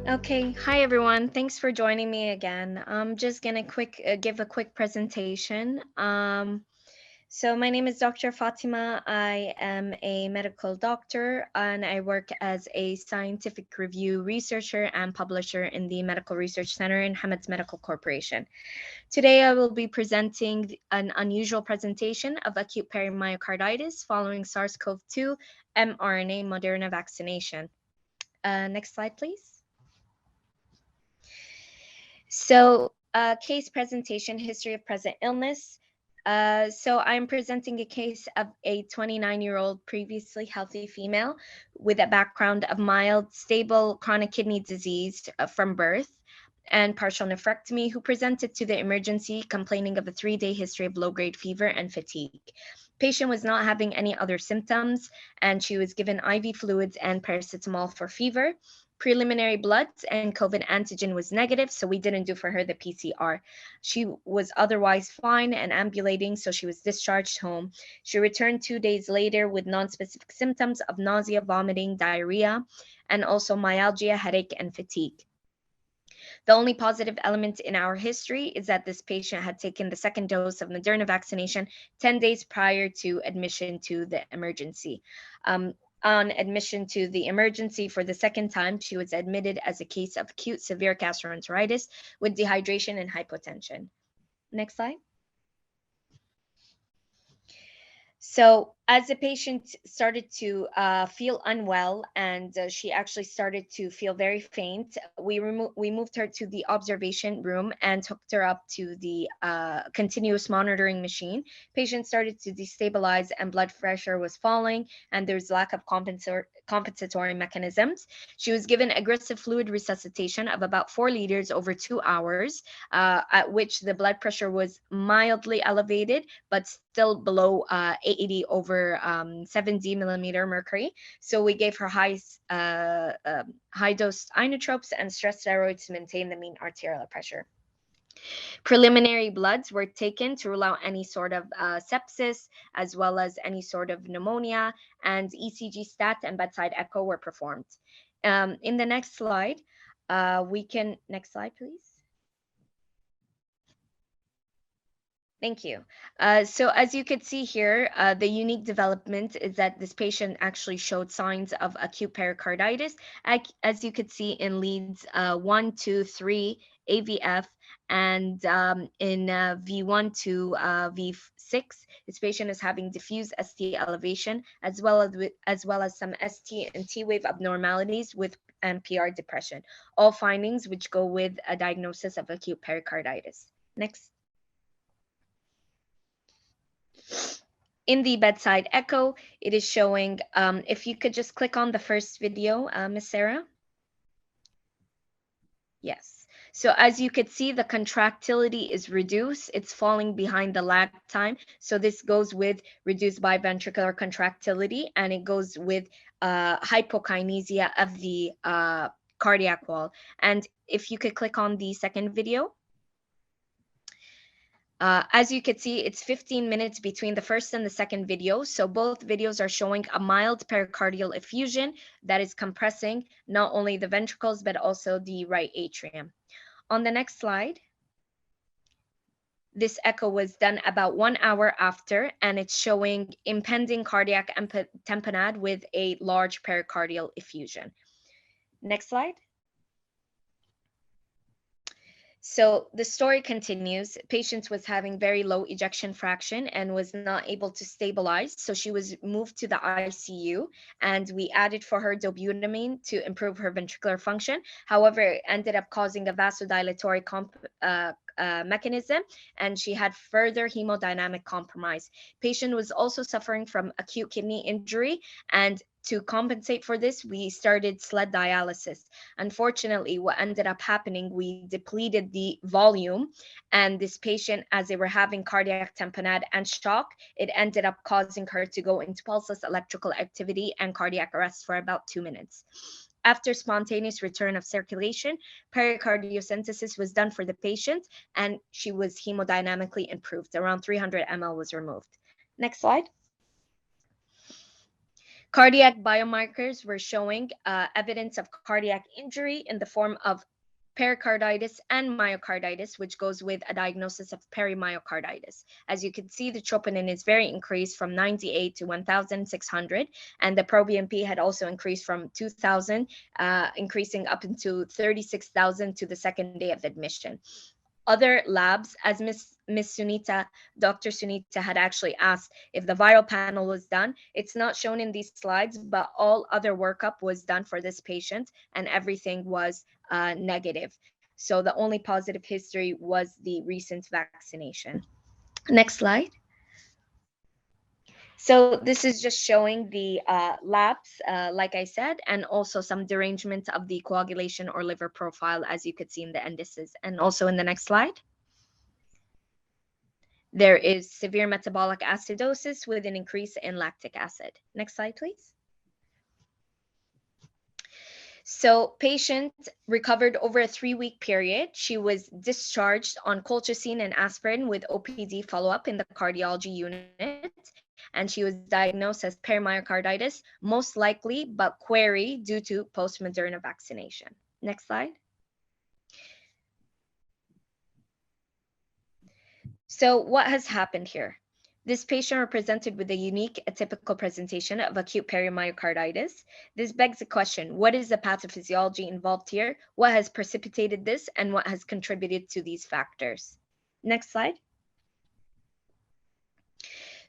Okay, hi everyone. Thanks for joining me again. I'm just gonna give a quick presentation. So my name is Dr. Fatima. I am a medical doctor and I work as a scientific review researcher and publisher in the Medical Research Center in Hamad's Medical Corporation. Today I will be presenting an unusual presentation of acute perimyocarditis following SARS-CoV-2 mRNA Moderna vaccination. Next slide, please. So, case presentation, history of present illness. So I'm presenting a case of a 29-year-old previously healthy female with a background of mild, stable chronic kidney disease from birth and partial nephrectomy, who presented to the emergency complaining of a 3-day history of low-grade fever and fatigue. Patient was not having any other symptoms, and she was given IV fluids and paracetamol for fever. Preliminary bloods and COVID antigen was negative, so we didn't do for her the PCR. She was otherwise fine and ambulating, so she was discharged home. She returned 2 days later with non-specific symptoms of nausea, vomiting, diarrhea, and also myalgia, headache, and fatigue. The only positive element in our history is that this patient had taken the second dose of Moderna vaccination 10 days prior to admission to the emergency. On admission to the emergency for the second time, she was admitted as a case of acute severe gastroenteritis with dehydration and hypotension. Next slide. So as the patient started to feel unwell and she actually started to feel very faint, we moved her to the observation room and hooked her up to the continuous monitoring machine. Patient started to destabilize and blood pressure was falling, and there's lack of compensatory mechanisms. She was given aggressive fluid resuscitation of about 4 liters over 2 hours, at which the blood pressure was mildly elevated, but still below 80 over 70 millimeter mercury. So we gave her high dose inotropes and stress steroids to maintain the mean arterial pressure. Preliminary bloods were taken to rule out any sort of sepsis, as well as any sort of pneumonia, and ECG stat and bedside echo were performed. In the next slide, next slide, please. Thank you. So as you could see here, the unique development is that this patient actually showed signs of acute pericarditis, as you could see in leads 1, 2, 3, AVF, and in V1 to V6, this patient is having diffuse ST elevation, as well as some ST and T wave abnormalities with NPR depression. All findings which go with a diagnosis of acute pericarditis. Next. In the bedside echo, it is showing, if you could just click on the first video, Ms. Sarah. Yes. So as you could see, the contractility is reduced. It's falling behind the lag time. So this goes with reduced biventricular contractility, and it goes with hypokinesia of the cardiac wall. And if you could click on the second video. As you can see, it's 15 minutes between the first and the second video. So both videos are showing a mild pericardial effusion that is compressing not only the ventricles, but also the right atrium. On the next slide, this echo was done about 1 hour after, and it's showing impending cardiac tamponade with a large pericardial effusion. Next slide. So the story continues. Patient was having very low ejection fraction and was not able to stabilize. So she was moved to the ICU, and we added for her dobutamine to improve her ventricular function. However, it ended up causing a vasodilatory mechanism, and she had further hemodynamic compromise. Patient was also suffering from acute kidney injury, and to compensate for this, we started sled dialysis. Unfortunately, what ended up happening, we depleted the volume, and this patient, as they were having cardiac tamponade and shock, it ended up causing her to go into pulseless electrical activity and cardiac arrest for about 2 minutes. After spontaneous return of circulation, pericardiocentesis was done for the patient, and she was hemodynamically improved. Around 300 ml was removed. Next slide. Cardiac biomarkers were showing evidence of cardiac injury in the form of pericarditis and myocarditis, which goes with a diagnosis of perimyocarditis. As you can see, the troponin is very increased from 98 to 1,600, and the proBNP had also increased from 2,000, increasing up into 36,000 to the second day of admission. Other labs, as Dr. Sunita had actually asked if the viral panel was done. It's not shown in these slides, but all other workup was done for this patient and everything was negative. So the only positive history was the recent vaccination. Next slide. So this is just showing the labs, like I said, and also some derangement of the coagulation or liver profile, as you could see in the indices. And also in the next slide, there is severe metabolic acidosis with an increase in lactic acid. Next slide, please. So patient recovered over a 3-week period. She was discharged on colchicine and aspirin with OPD follow-up in the cardiology unit. And she was diagnosed as perimyocarditis, most likely, but query due to post-Moderna vaccination. Next slide. So what has happened here? This patient presented with a unique atypical presentation of acute perimyocarditis. This begs the question, what is the pathophysiology involved here? What has precipitated this and what has contributed to these factors? Next slide.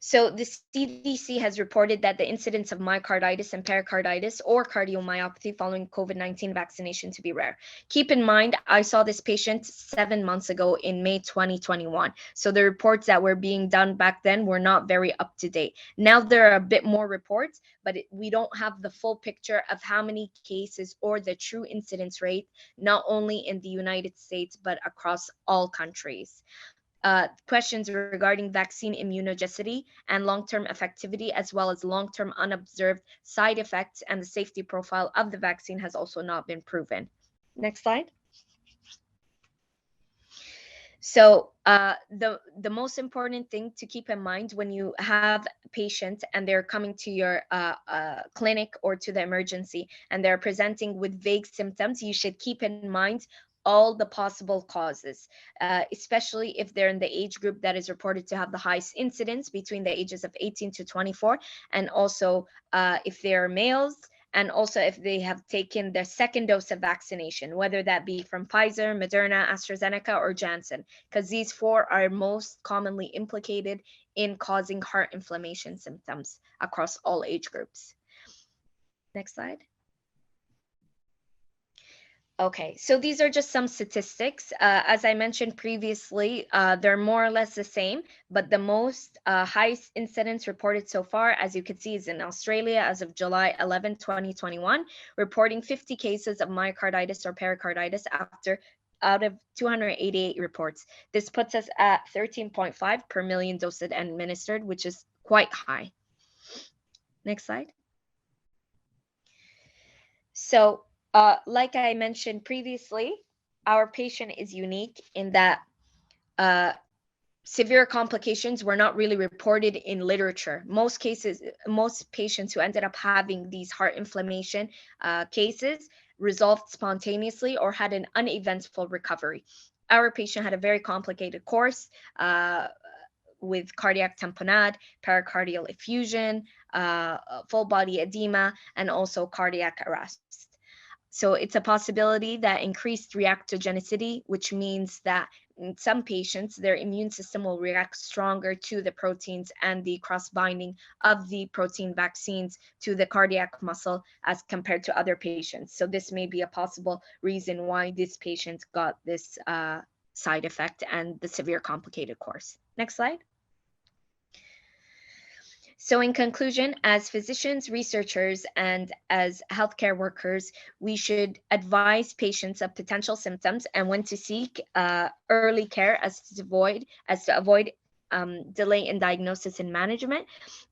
So the CDC has reported that the incidence of myocarditis and pericarditis or cardiomyopathy following COVID-19 vaccination to be rare. Keep in mind, I saw this patient 7 months ago in May 2021. So the reports that were being done back then were not very up to date. Now there are a bit more reports, but we don't have the full picture of how many cases or the true incidence rate, not only in the United States, but across all countries. Questions regarding vaccine immunogenicity and long-term effectivity, as well as long-term unobserved side effects and the safety profile of the vaccine has also not been proven. Next slide. So the most important thing to keep in mind when you have patients and they're coming to your clinic or to the emergency and they're presenting with vague symptoms, you should keep in mind all the possible causes, especially if they're in the age group that is reported to have the highest incidence between the ages of 18 to 24, and also if they're males, and also if they have taken their second dose of vaccination, whether that be from Pfizer, Moderna, AstraZeneca, or Janssen, because these 4 are most commonly implicated in causing heart inflammation symptoms across all age groups. Next slide. Okay, so these are just some statistics. As I mentioned previously, they're more or less the same, but the most highest incidence reported so far, as you can see, is in Australia as of July 11, 2021, reporting 50 cases of myocarditis or pericarditis out of 288 reports. This puts us at 13.5 per million doses administered, which is quite high. Next slide. So, like I mentioned previously, our patient is unique in that severe complications were not really reported in literature. Most patients who ended up having these heart inflammation cases resolved spontaneously or had an uneventful recovery. Our patient had a very complicated course with cardiac tamponade, pericardial effusion, full body edema, and also cardiac arrest. So it's a possibility that increased reactogenicity, which means that in some patients, their immune system will react stronger to the proteins and the cross-binding of the protein vaccines to the cardiac muscle as compared to other patients. So this may be a possible reason why this patient got this side effect and the severe complicated course. Next slide. So in conclusion, as physicians, researchers, and as healthcare workers, we should advise patients of potential symptoms and when to seek early care as to avoid delay in diagnosis and management.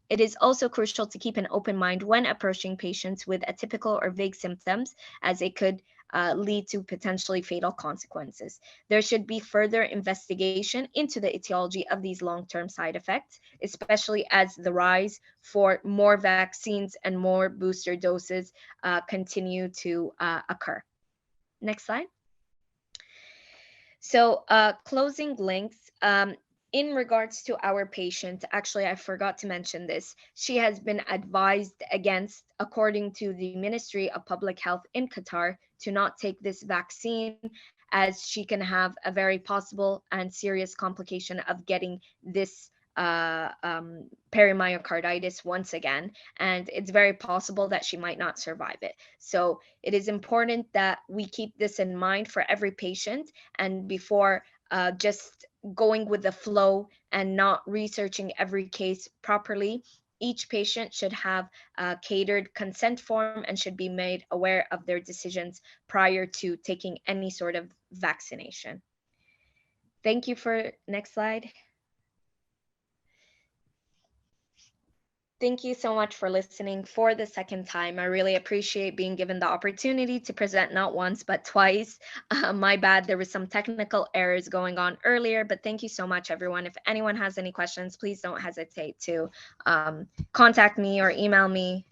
It is also crucial to keep an open mind when approaching patients with atypical or vague symptoms, as it could lead to potentially fatal consequences. There should be further investigation into the etiology of these long-term side effects, especially as the rise for more vaccines and more booster doses continue to occur. Next slide. So closing links. In regards to our patient, actually, I forgot to mention this. She has been advised against, according to the Ministry of Public Health in Qatar, to not take this vaccine, as she can have a very possible and serious complication of getting this perimoycarditis once again, and it's very possible that she might not survive it. So it is important that we keep this in mind for every patient, and before just going with the flow and not researching every case properly, each patient should have a catered consent form and should be made aware of their decisions prior to taking any sort of vaccination. Thank you for next slide. Thank you so much for listening for the second time. I really appreciate being given the opportunity to present not once, but twice. My bad, there was some technical errors going on earlier, but thank you so much, everyone. If anyone has any questions, please don't hesitate to contact me or email me.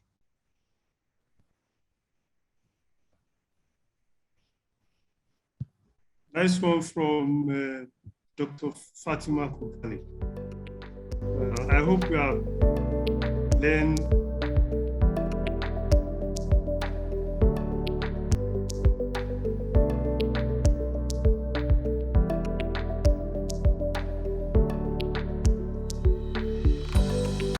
Nice one from Dr. Fatima Khogali. I hope we have learned